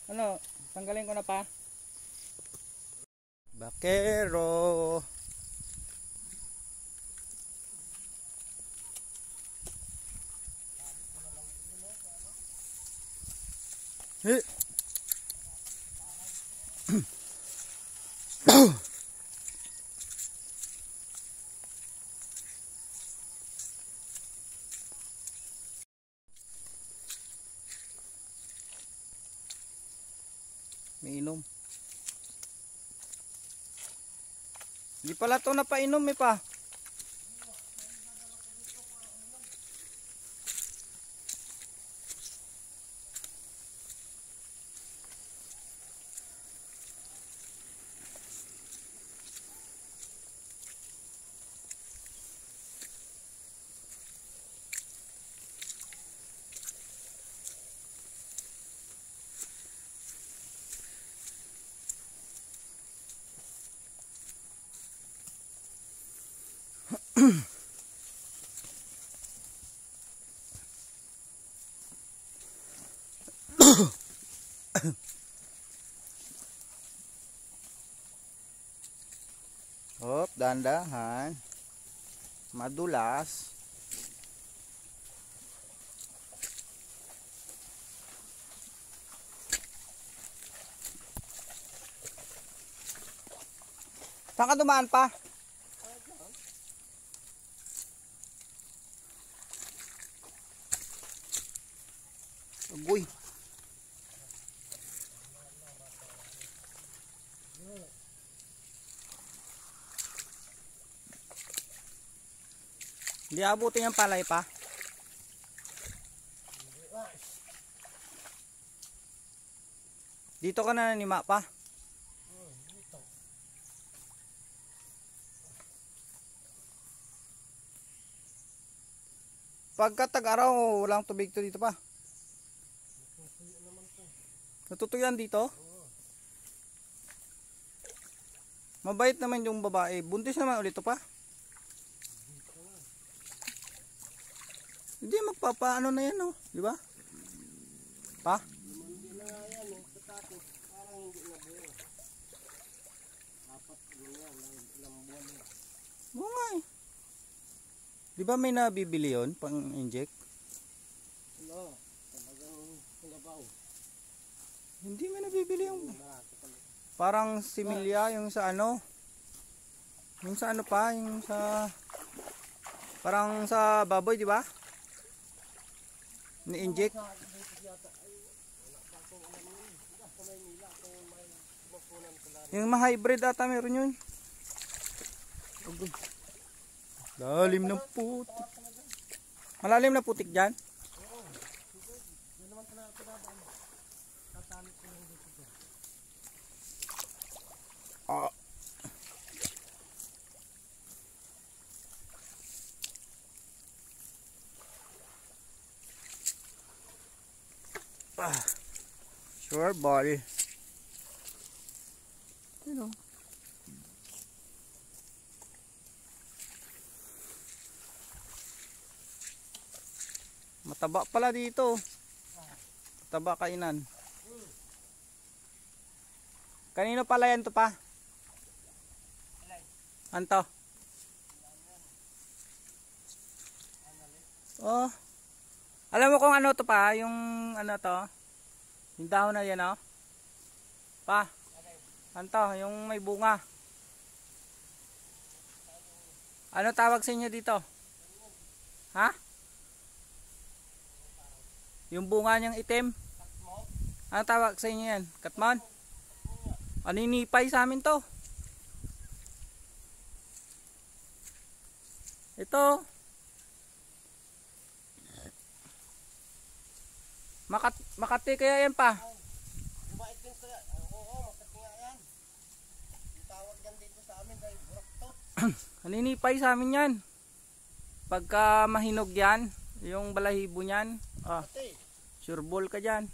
Ano, tanggalin ko na pa. Bakero. Hey. May inom. Hindi pala ito napainom eh pa. Hop, dahan-dahan. Madulas. Saan ka dumaan pa? Agoy. Hindi abutin yung palay pa. Dito ka na nanima pa. Pagka tag-araw, walang tubig to dito pa. Natutuyan dito? Mabait naman yung babae. Buntis naman ulit to pa. Hindi magpapaano na yan, no? Di ba? Pa? Hindi na nga yan, tapos parang hindi na buo. Dapat ganyan, ilang buwan na. Oo nga eh. Di ba may nabibili yun pang inject? Ano, talagang kalabaw. Hindi may nabibili yung parang similya yung sa ano. Yung sa ano pa, yung sa parang sa baboy, di ba? Ni-inject. Yung ma-hybrid ata meron yun. Lalim ng putik. Malalim na putik dyan? Ah. Sure ball. You know. Mataba pala dito. Mataba kainan. Kanino pala yan to pa? Anto? Oh. Alam mo kung ano to pa? Yung ano to? Yung dahon na yan, oh. Pa. Anto, yung may bunga. Ano tawag sa inyo dito? Ha? Yung bunga niyang itim? Ano tawag sa inyo yan? Katmon? Aninipay sa amin to. Ito. Makati kaya yan pa? Oo, Makati nga yan. Yung tawag yan dito sa amin dahil buraktot. Aninipay sa amin yan. Pagka mahinog yan, yung balahibo niyan, sureball ka dyan.